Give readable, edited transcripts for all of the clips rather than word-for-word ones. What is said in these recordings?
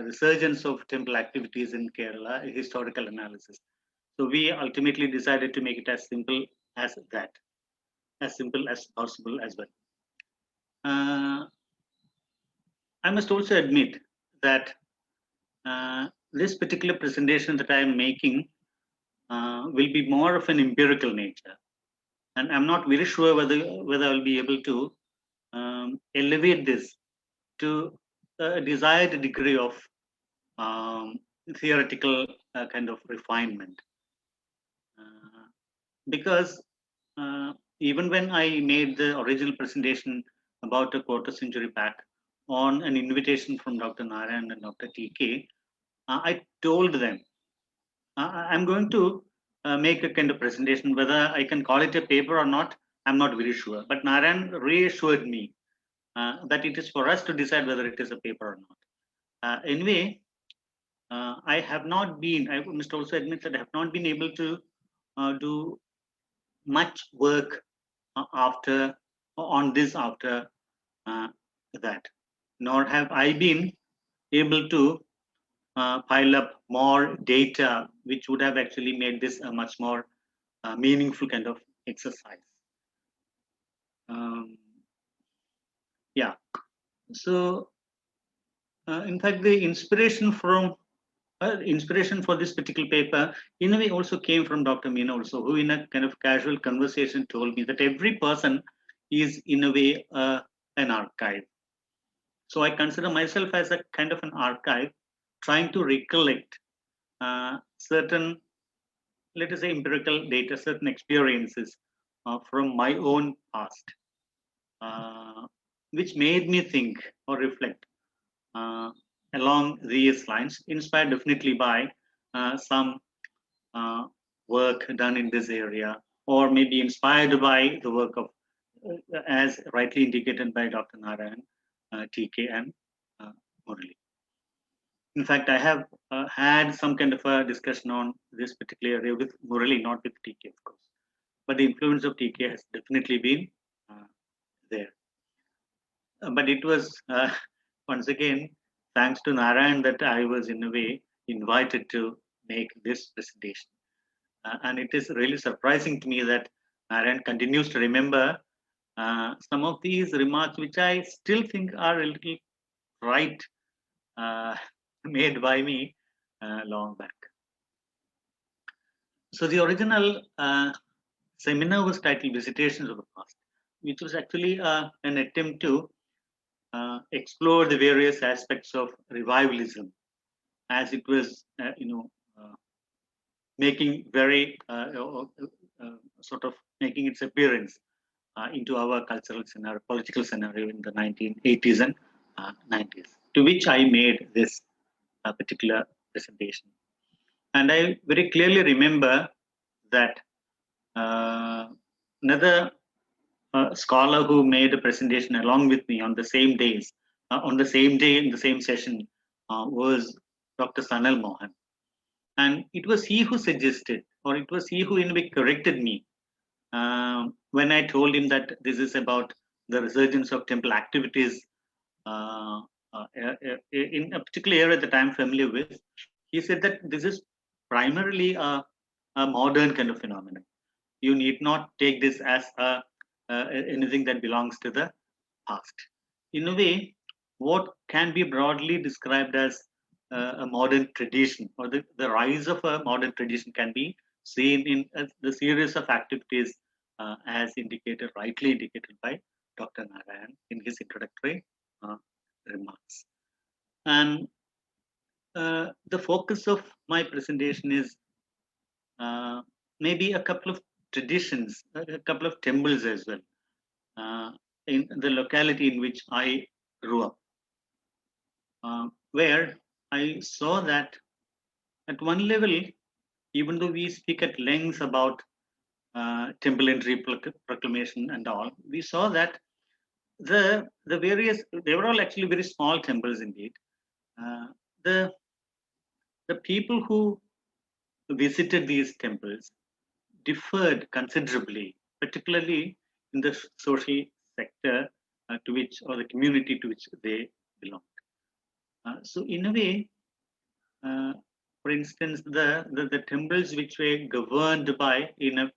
Resurgence of Temple Activities in Kerala, a historical analysis. So we ultimately decided to make it as simple as that, as simple as possible as well. I must also admit that this particular presentation that I am making will be more of an empirical nature, and I'm not very sure whether I'll be able to elevate this to a desired degree of theoretical kind of refinement, because even when I made the original presentation about a quarter century back on an invitation from Dr. Narayan and Dr. TK, I told them I'm going to make a kind of presentation. Whether I can call it a paper or not, I'm not very sure. But Narayan reassured me that it is for us to decide whether it is a paper or not. Anyway, I have not been, I must also admit that I have not been able to do much work after that, nor have I been able to pile up more data, which would have actually made this a much more meaningful kind of exercise. Yeah. So, in fact, the inspiration for this particular paper, in a way, also came from Dr. Meena, also, who, in a kind of casual conversation, told me that every person is, in a way, an archive. So I consider myself as a kind of an archive, trying to recollect certain, let us say, empirical data, certain experiences from my own past, which made me think or reflect along these lines, inspired definitely by some work done in this area, or maybe inspired by the work of, as rightly indicated by Dr. Narayan, TK, and Murali. In fact, I have had some kind of a discussion on this particular area with Murali, not with TK, of course. But the influence of TK has definitely been there. But it was, once again, thanks to Narayan that I was, in a way, invited to make this presentation. And it is really surprising to me that Narayan continues to remember some of these remarks, which I still think are a little right, made by me long back. So the original seminar was titled Visitations of the Past, which was actually an attempt to explore the various aspects of revivalism as it was, making very sort of making its appearance into our cultural scenario, political scenario in the 1980s and 90s, to which I made this particular presentation. And I very clearly remember that another scholar who made a presentation along with me on the same days, on the same day in the same session, was Dr. Sanal Mohan. And it was he who suggested, or it was he who in a way corrected me when I told him that this is about the resurgence of temple activities in a particular area that I'm familiar with. He said that this is primarily a modern kind of phenomenon. You need not take this as anything that belongs to the past. In a way, what can be broadly described as a modern tradition, or the rise of a modern tradition, can be seen in the series of activities as indicated, rightly indicated by Dr. Narayan in his introductory remarks. And the focus of my presentation is maybe a couple of traditions, a couple of temples as well, in the locality in which I grew up, where I saw that at one level, even though we speak at length about temple entry proclamation and all, we saw that the various, they were all actually very small temples indeed. The people who visited these temples differed considerably, particularly in the social sector to which, or the community to which they belonged. So in a way, For instance, the temples which were governed by in a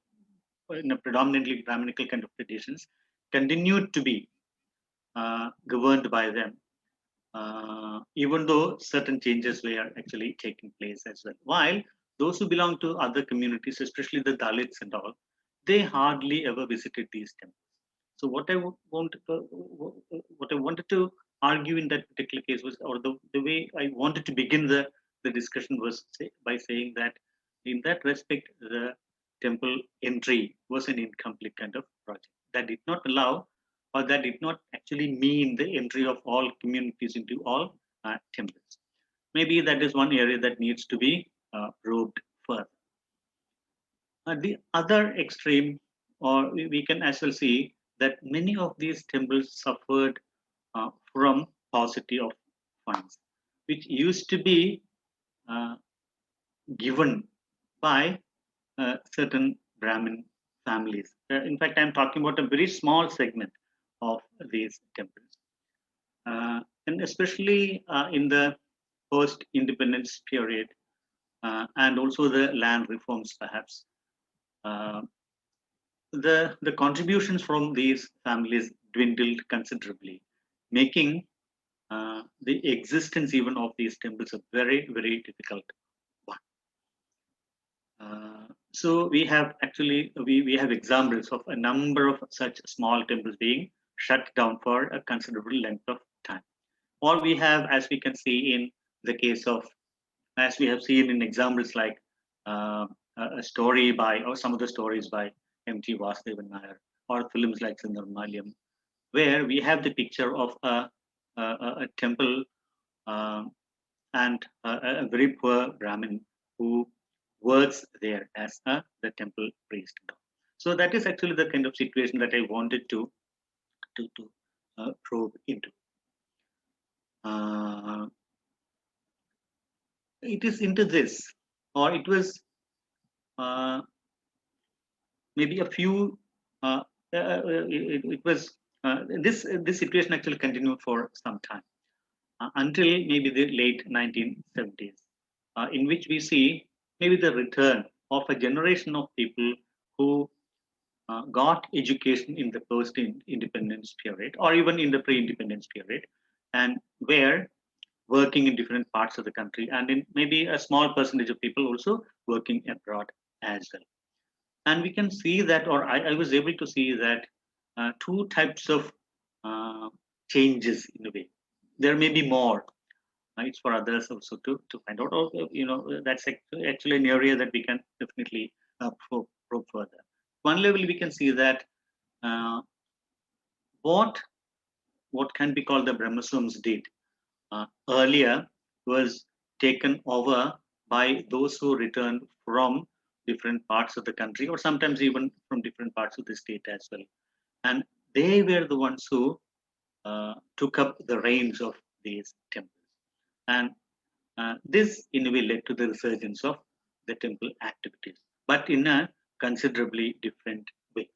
predominantly Brahminical kind of traditions continued to be governed by them, even though certain changes were actually taking place as well. While those who belong to other communities, especially the Dalits and all, they hardly ever visited these temples. So what I wanted to argue in that particular case was, or the way I wanted to begin the discussion was by saying that in that respect, the temple entry was an incomplete kind of project that did not allow, or that did not actually mean the entry of all communities into all temples. Maybe that is one area that needs to be probed further. The other extreme, or we can as well see that many of these temples suffered from paucity of funds, which used to be uh, given by certain Brahmin families. In fact, I'm talking about a very small segment of these temples. And especially in the post-independence period, and also the land reforms, perhaps, uh, the contributions from these families dwindled considerably, making the existence even of these temples a very, very difficult one. So we have actually we have examples of a number of such small temples being shut down for a considerable length of time. All we have, as we can see in the case of, as we have seen in examples like uh, a story by, or some of the stories by M.T. Vasudevan Nair, or films like Sundarmalyam, where we have the picture of a temple um, and a very poor Brahmin who works there as the temple priest. So that is actually the kind of situation that I wanted to probe into. Uh, it is into this, or it was uh, maybe a few. It was this situation actually continued for some time until maybe the late 1970s, in which we see maybe the return of a generation of people who got education in the post-independence period, or even in the pre-independence period, and were working in different parts of the country, and in maybe a small percentage of people also working abroad as well. And we can see that, or I was able to see that two types of uh, changes in a way. There may be more. It's for others also to find out. Or, that's actually an area that we can definitely probe further. One level we can see that uh, what what can be called the Brahmaswams did earlier was taken over by those who returned from different parts of the country, or sometimes even from different parts of the state as well. And they were the ones who took up the reins of these temples. And this, in a way, led to the resurgence of the temple activities, but in a considerably different way.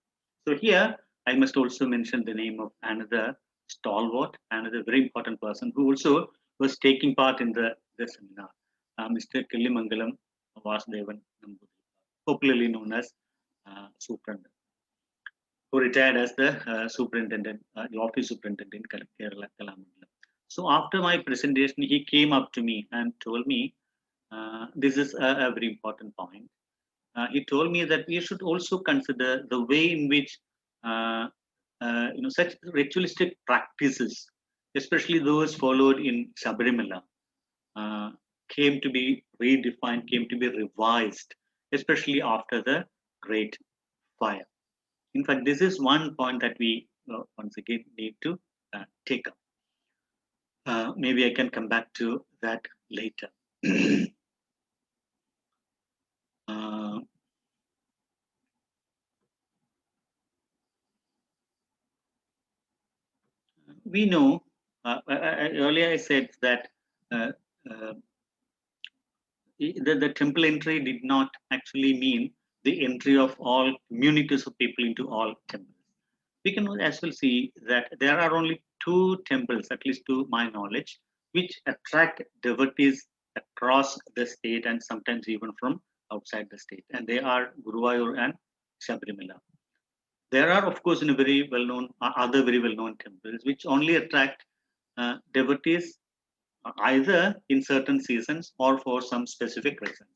So here, I must also mention the name of another stalwart, another very important person who also was taking part in the seminar, Mr. Killimangalam Vasudevan Namboodiripad, popularly known as Superintendent, who retired as the superintendent, the office superintendent in Keralam. So after my presentation, he came up to me and told me, this is a very important point. He told me that we should also consider the way in which such ritualistic practices, especially those followed in Sabarimala, uh, came to be redefined, came to be revised, especially after the Great Fire. In fact, this is one point that we once again need to take up. Maybe I can come back to that later. uh, we know, earlier I said that uh, uh, the temple entry did not actually mean the entry of all communities of people into all temples. We can as well see that there are only two temples, at least to my knowledge, which attract devotees across the state and sometimes even from outside the state, and they are Guruvayur and Shabarimala. There are, of course, in a very well-known other very well-known temples which only attract devotees either in certain seasons or for some specific reasons.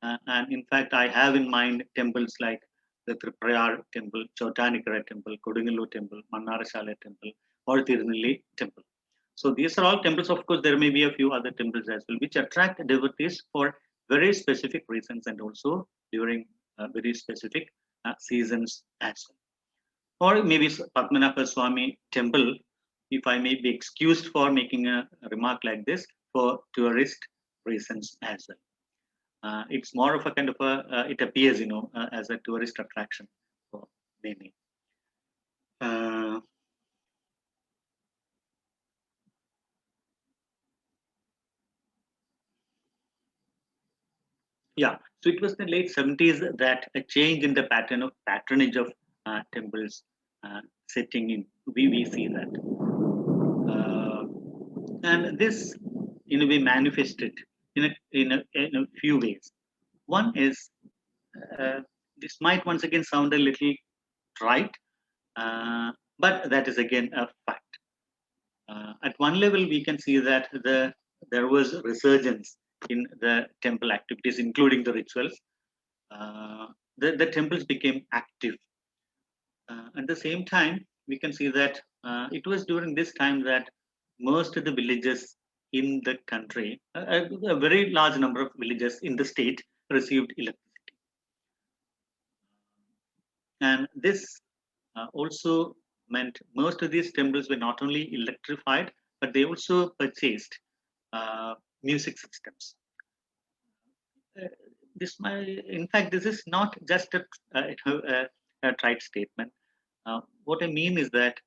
And in fact, I have in mind temples like the Tripurayar temple, Chotanikara temple, Kodungalur temple, Mannarashala temple, or Tirunelli temple. So these are all temples. Of course, there may be a few other temples as well, which attract devotees for very specific reasons and also during very specific seasons as well. Or maybe Padmanabha Swami temple, if I may be excused for making a remark like this, for tourist reasons as well. It's more of a kind of it appears, as a tourist attraction for many. Yeah, so it was the late 70s that a change in the pattern of patronage of temples setting in. We see that. And this, in a way, manifested in a few ways. One is, this might once again sound a little trite, but that is again a fact. At one level, we can see that there was resurgence in the temple activities, including the rituals. The temples became active. At the same time, we can see that it was during this time that most of the villages in the country, a very large number of villages in the state, received electricity. And this also meant most of these temples were not only electrified, but they also purchased music systems. In fact, this is not just a trite statement. What I mean is that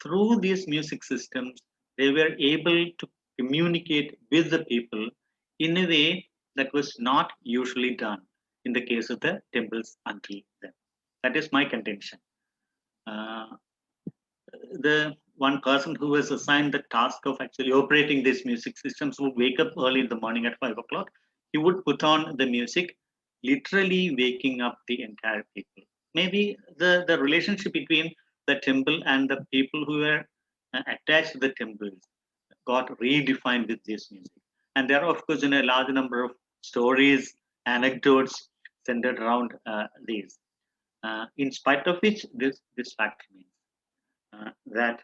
through these music systems, they were able to communicate with the people in a way that was not usually done in the case of the temples until then. That is my contention. The one person who was assigned the task of actually operating these music systems would wake up early in the morning at 5 o'clock. He would put on the music, literally waking up the entire people. Maybe the relationship between the temple and the people who were attached to the temples got redefined with this music. And there are, of course, a large number of stories, anecdotes centered around these. In spite of which, this fact remains. That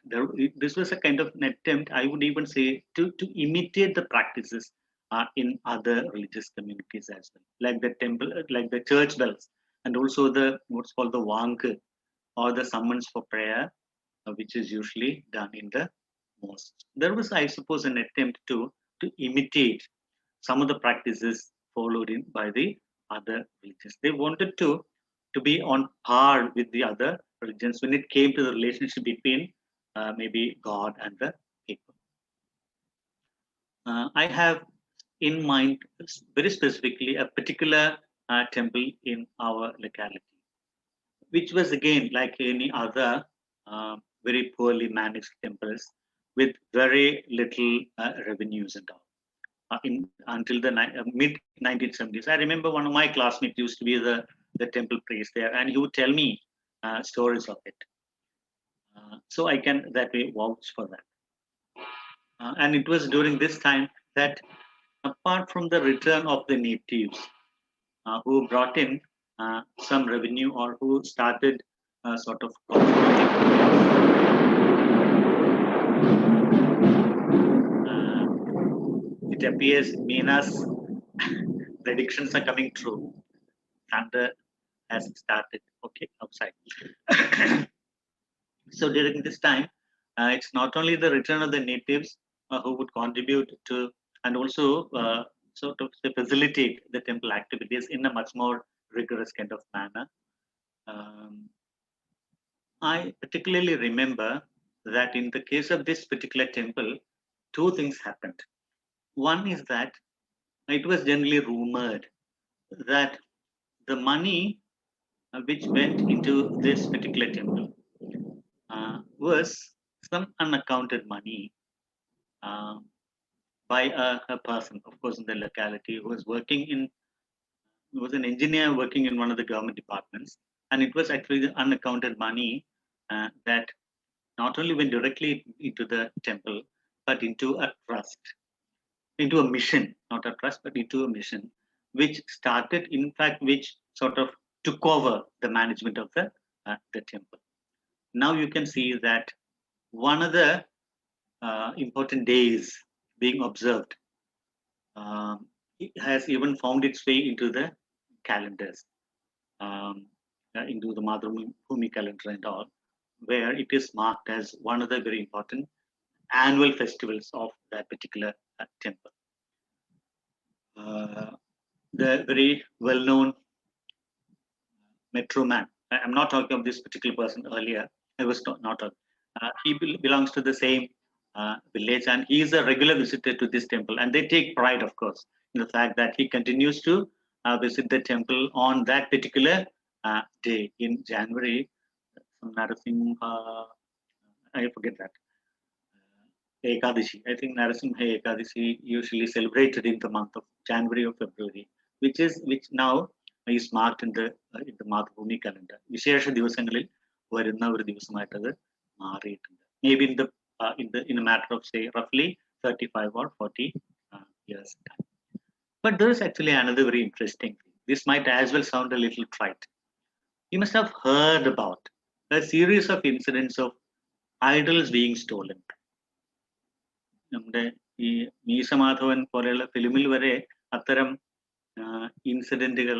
this was a kind of an attempt, I would even say, to imitate the practices in other religious communities as well, like the temple, like the church bells, and also the what's called the vank, or the summons for prayer, which is usually done in the mosques. There was, I suppose, an attempt to imitate some of the practices followed in by the other religions. They wanted to be on par with the other religions when it came to the relationship between maybe God and the people. I have in mind very specifically a particular temple in our locality, which was again like any other very poorly managed temples with very little revenues and all. Until the mid 1970s. I remember one of my classmates used to be the temple priest there, and he would tell me stories of it. So I can that way vouch for that. And it was during this time that, apart from the return of the natives who brought in some revenue or who started sort of it appears Meena's predictions are coming true. Thunder has started. Okay, outside. So during this time, it's not only the return of the natives who would contribute to and also sort of facilitate the temple activities in a much more rigorous kind of manner. I particularly remember that in the case of this particular temple, two things happened. One is that it was generally rumored that the money which went into this particular temple was some unaccounted money, by a person, of course, in the locality who was working in, he was an engineer working in one of the government departments, and it was actually the unaccounted money that not only went directly into the temple, but into a trust, into a mission, not a trust, but into a mission, which started, in fact, which sort of took over the management of the temple. Now you can see that one of the important days being observed it has even found its way into the calendars, um, into the Madhubhumi calendar and all, where it is marked as one of the very important annual festivals of that particular temple. The very well-known metro man. I'm not talking of this particular person earlier. I was not talking. He belongs to the same village, and he is a regular visitor to this temple. And they take pride, of course, in the fact that he continues to visit the temple on that particular day in January. Narasimha, I forget that. Ekadashi. I think Narasimha Ekadashi usually celebrated in the month of January or February, which now is marked in the Madhubhumi calendar. വിശേഷ ദിവസങ്ങളിൽ വരുന്ന ഒരു ദിവസമായിട്ട് അത് മാറിയിട്ടുണ്ട്. Maybe in a matter of say roughly 35 or 40 years time. But there is actually another very interesting thing. This might as well sound a little trite. You must have heard about a series of incidents of idols being stolen. നമ്മുടെ ഈ മീശമാധവൻ പോലെയുള്ള ഫിലിമിൽ വരെ അത്തരം ഇൻസിഡന്റുകൾ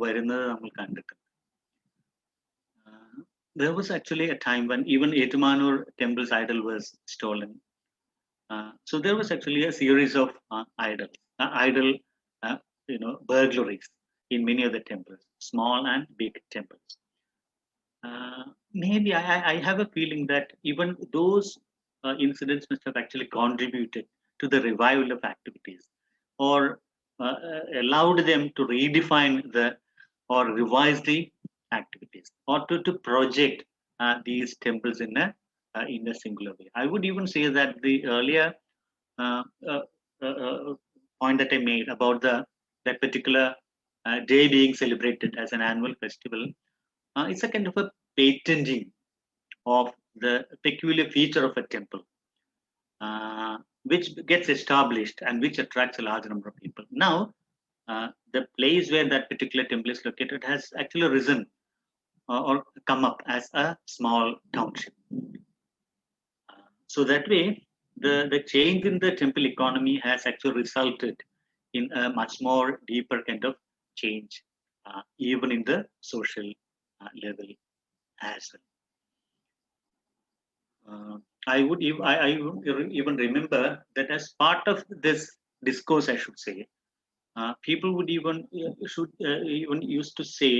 വരുന്നത് നമ്മൾ കണ്ടിട്ടുണ്ട്. There was actually a time when even Etumanur temple's idol was stolen. So there was actually a series of idol burglaries in many of the temples, small and big temples. Maybe I have a feeling that even those incidents must have actually contributed to the revival of activities, or allowed them to redefine or revise the activities, or to project these temples in a singular way. I would even say that the earlier uh, uh, point that I made about that particular day being celebrated as an annual festival, it's a kind of a patenting of the peculiar feature of a temple, which gets established and which attracts a large number of people. Now, the place where that particular temple is located has actually risen or come up as a small township. So that way, the change in the temple economy has actually resulted in a much more deeper kind of change, even in the social level as well. I would even remember that as part of this discourse, I should say, people would even used to say,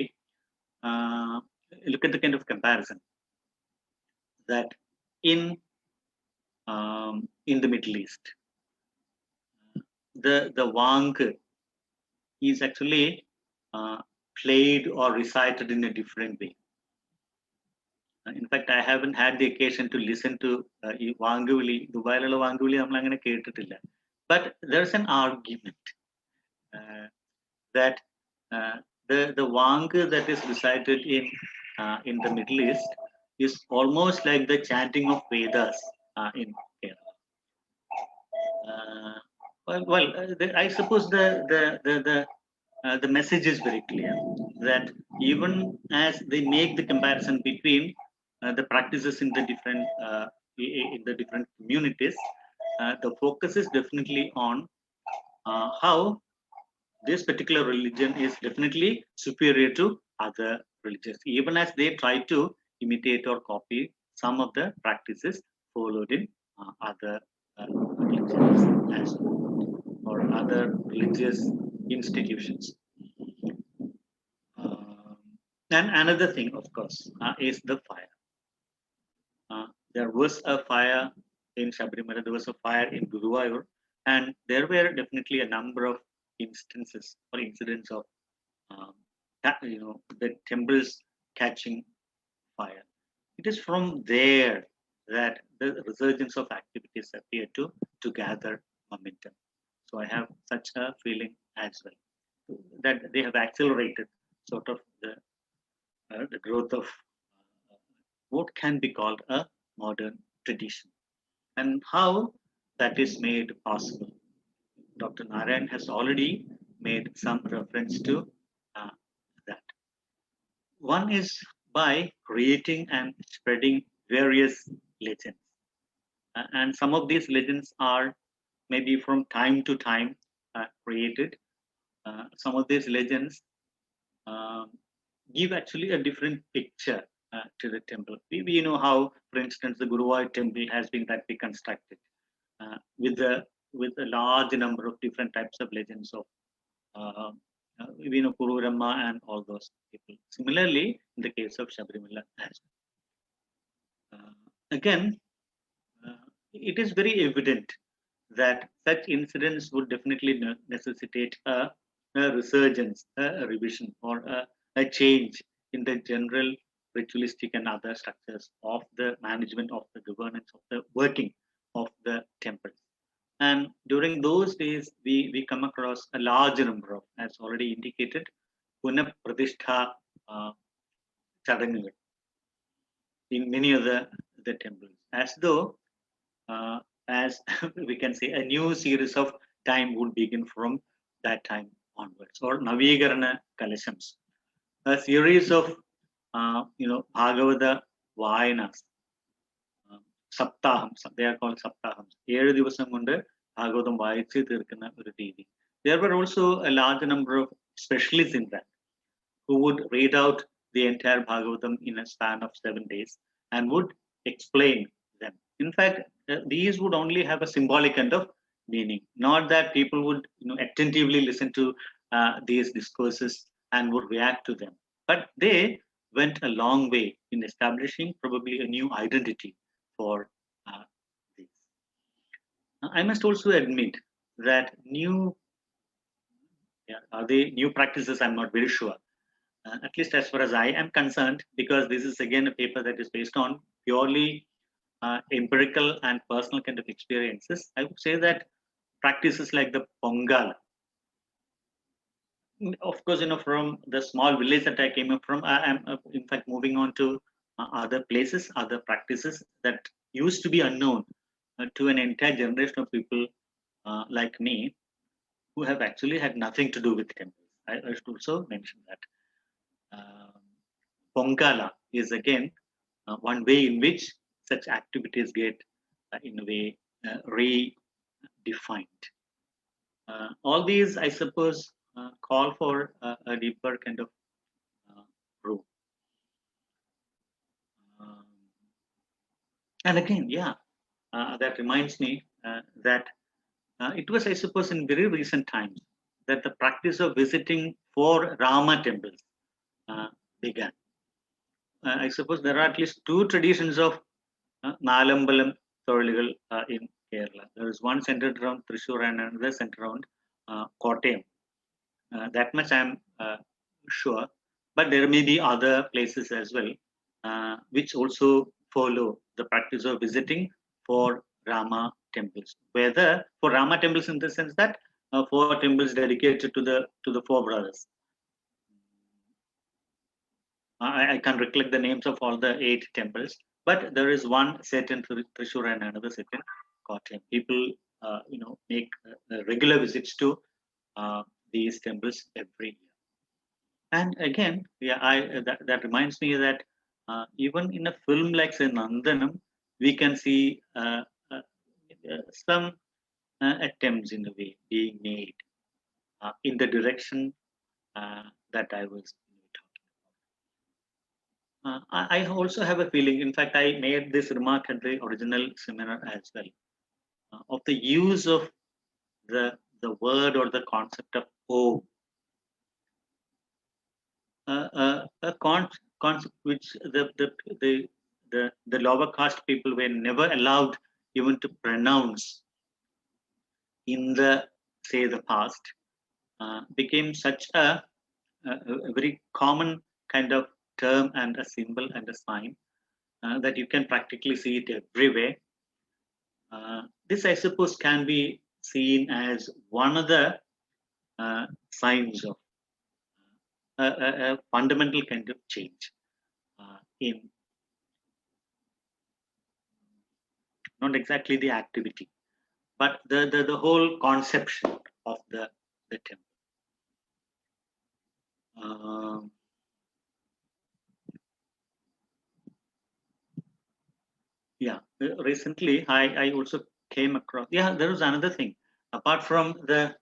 look at the kind of comparison that in the Middle East, the Wang is actually played or recited in a different way. In fact, I haven't had the occasion to listen to Wanguvili, Dubaiലുള്ള Wanguvili നമ്മൾ അങ്ങനെ കേട്ടിട്ടില്ല. But there's an argument that the Wang that is recited in the Middle East is almost like the chanting of Vedas in Kerala. I suppose the message is very clear that even as they make the comparison between the practices in the different communities, the focus is definitely on how this particular religion is definitely superior to other religions, even as they try to imitate or copy some of the practices followed in other religions as well, or other religious institutions. And another thing, of course, is the fire. There was a fire in Sabrimala, there was a fire in Guruvayur, and there were definitely a number of instances or incidents of the temples catching fire. It is from there that the resurgence of activities appear to gather momentum. So I have such a feeling as well, that they have accelerated sort of the growth of what can be called a modern tradition, and how that is made possible. Dr. Narayan has already made some reference to uh, that. One is by creating and spreading various legends. And some of these legends are maybe from time to time created. Some of these legends um, give actually a different picture to the temple. We know how, for instance, the Guruvayur temple has been that reconstructed uh, with a large number of different types of legends of uh, we know Kuru Rama and all those people. Similarly, in the case of Shabrimala as well. Again, it is very evident that such incidents would definitely necessitate a resurgence, a revision, or a change in the general ritualistic and other structures of the management, of the governance, of the working of the temples. And during those days, we come across a large number of, as already indicated, Punapradishtha uh, ചടങ്ങുകൾ in many of the temples, as though uh, as we can say, a new series of time would begin from that time onwards, or Navigarana Kalashams, a series of Bhagavata Vayanas, Saptahams, they are called Saptahams. 7 ദിവസം കൊണ്ട് ഭാഗവതം വായിച്ച് തീർക്കുന്ന ഒരു രീതി. There were also a large number of specialists in that who would read out the entire Bhagavatam in a span of 7 days and would explain them. In fact, these would only have a symbolic kind of meaning, not that people would attentively listen to these discourses and would react to them. But they went a long way in establishing probably a new identity for this. I must also admit that are they new practices? I'm not very sure. At least as far as I am concerned, because this is again a paper that is based on purely empirical and personal kind of experiences. I would say that practices like the Pongal, of course, from the small village that I came up from, I am in fact moving on to other places, other practices that used to be unknown to an entire generation of people like me, who have actually had nothing to do with temples. I should also mention that. Pongala is again one way in which such activities get, in a way, redefined. All these, I suppose, call for a deeper kind of room. And again, that reminds me that it was, I suppose, in very recent times that the practice of visiting 4 Rama temples began. I suppose there are at least 2 traditions of Nalambalam Thorligal in Kerala. There is one centered around Thrissur and another centered around Kottayam. That much I am sure. But there may be other places as well which also follow the practice of visiting 4 Rama temples. Whether for Rama temples in the sense that 4 temples dedicated to the 4 brothers. I can't recollect the names of all the 8 temples, but there is one set in Thrissur and another set in Kottayam. People, make regular visits to these temples every year. And again, that reminds me that even in a film like say Nandanam, we can see some attempts in a way being made in the direction that I was I also have a feeling, in fact, I made this remark at the original seminar as well, of the use of the word or the concept of O. A concept which the lower caste people were never allowed even to pronounce in the past, became such a very common kind of term and a symbol and a sign that you can practically see it everywhere. This, I suppose, can be seen as one of the signs of a fundamental kind of change in not exactly the activity, but the whole conception of the temple. Yeah, recently I also came across. Yeah, there was another thing apart from the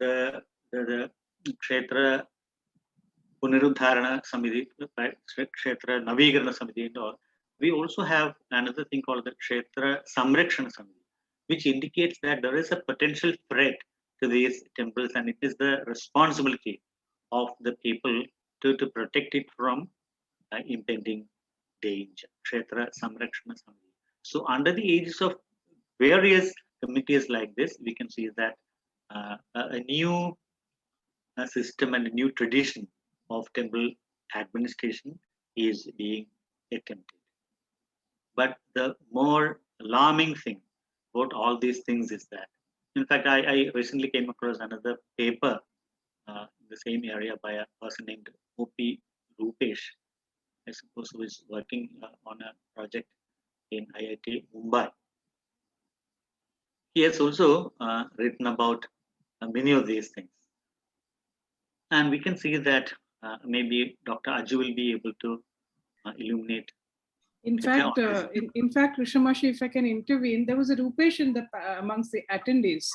Kshetra Punaruddharana Samiti, Kshetra Navigarana Samiti and all. We also have another thing called the Kshetra Samrakshana Samiti, which indicates that there is a potential threat to these temples, and it is the responsibility of the people to protect it from impending danger. Kshetra Samrakshana Samiti. So, under the aegis of various committees like this, we can see that a new system and a new tradition of temple administration is being attempted. But the more alarming thing about all these things is that, in fact, I recently came across another paper in the same area by a person named O.P. Rupesh, I suppose, who is working on a project in IIT Mumbai. He has also written about many of these things. And we can see that maybe Dr. Aju will be able to illuminate. In fact, Krishnamashi, if I can intervene, there was a Rupesh in amongst the attendees.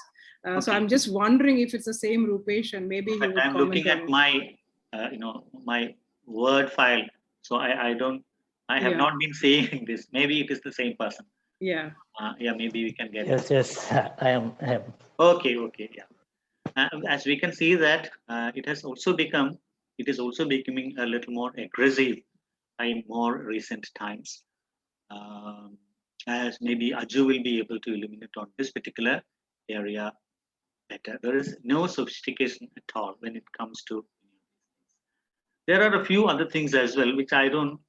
Okay. So I'm just wondering if it's the same Rupesh, and maybe he would I'm looking at my, my Word file. So I have not been saying this. Maybe it is the same person. Yeah. Yeah, maybe we can get. Yes, I am. Okay, yeah. As we can see that it is also becoming a little more aggressive in more recent times. As maybe Aju will be able to illuminate on this particular area better. There is no sophistication at all when it comes to. There are a few other things as well which I don't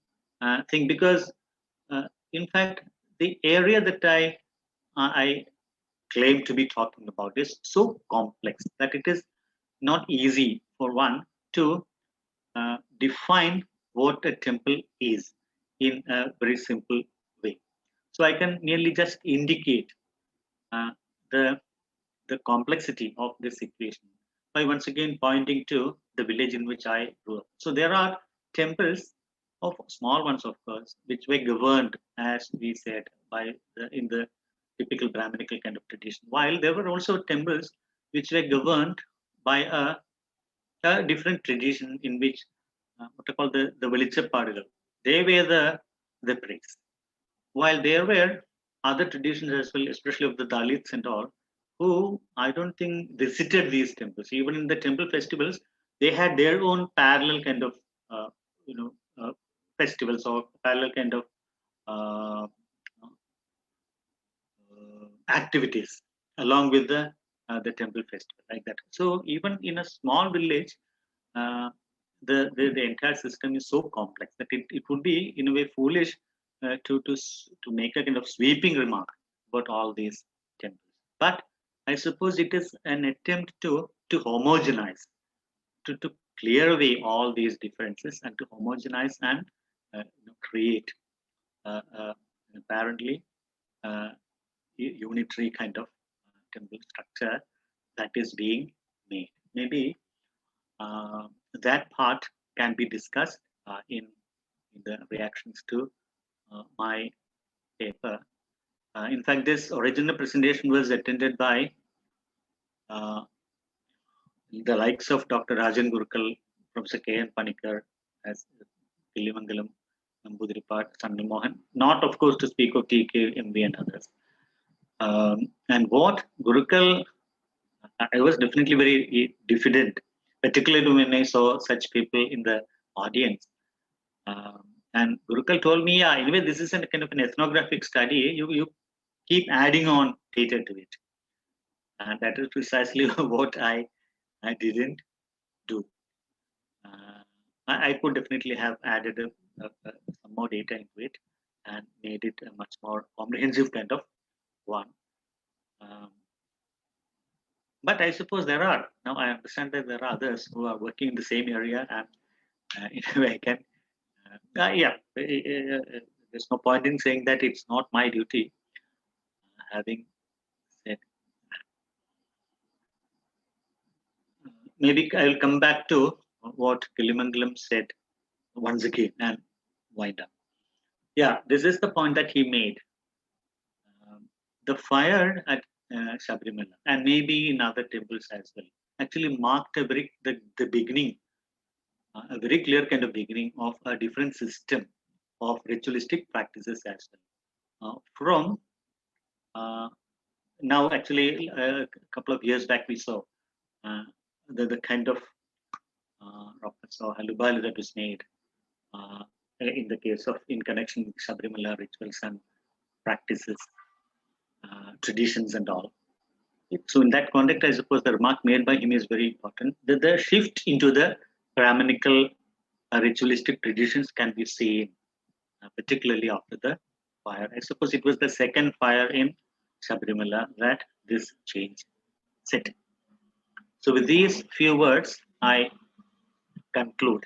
think, because in fact the area that I claim to be talking about is so complex that it is not easy for one to define what a temple is in a very simple way. So I can merely just indicate the complexity of this situation by once again pointing to the village in which I grew up. So there are temples, of small ones of course, which were governed, as we said, in the typical Brahminical kind of tradition, while there were also temples which were governed by a different tradition in which what I call the Velichappadugal. They were the priests. While there were other traditions as well, especially of the Dalits and all, who I don't think visited these temples. Even in the temple festivals, they had their own parallel kind of festivals or parallel kind of activities along with the temple festival, like that. So even in a small village, the entire system is so complex that it would be in a way foolish to make a kind of sweeping remark about all these temples. But I suppose it is an attempt to homogenize, to clear away all these differences and to homogenize and create apparently unitary kind of temple structure that is being made. Maybe that part can be discussed in the reactions to my paper. In fact, this original presentation was attended by the likes of Dr. Rajan Gurukal, Professor K.N. Panikar, as Kilimangalam, Nambudiripat, Sandal Mohan, not of course to speak of T.K., M.V. and others. And what Gurukal, I was definitely very diffident, particularly when I saw such people in the audience. And Gurukal told me, yeah, anyway, this is a kind of an ethnographic study. You keep adding on data to it. And that is precisely what I didn't do. I could definitely have added some more data into it and made it a much more comprehensive kind of one. But I suppose there are. Now I understand that there are others who are working in the same area, and in a way I can, there's no point in saying that it's not my duty. Having said, maybe I'll come back to what Kilimangalam said once again and wind up. Yeah, this is the point that he made. The fire at Sabrimala and maybe in other temples as well actually marked the beginning, a very clear kind of beginning of a different system of ritualistic practices as well. From now, actually, a couple of years back, we saw the kind of rockets or halubali that was made in the case of in connection with Sabrimala rituals and practices, traditions, and all. So, in that context, I suppose the remark made by him is very important. The shift into the Brahminical ritualistic traditions can be seen, particularly after the fire. I suppose it was the second fire in Sabrimala that this change set. So, with these few words, I conclude.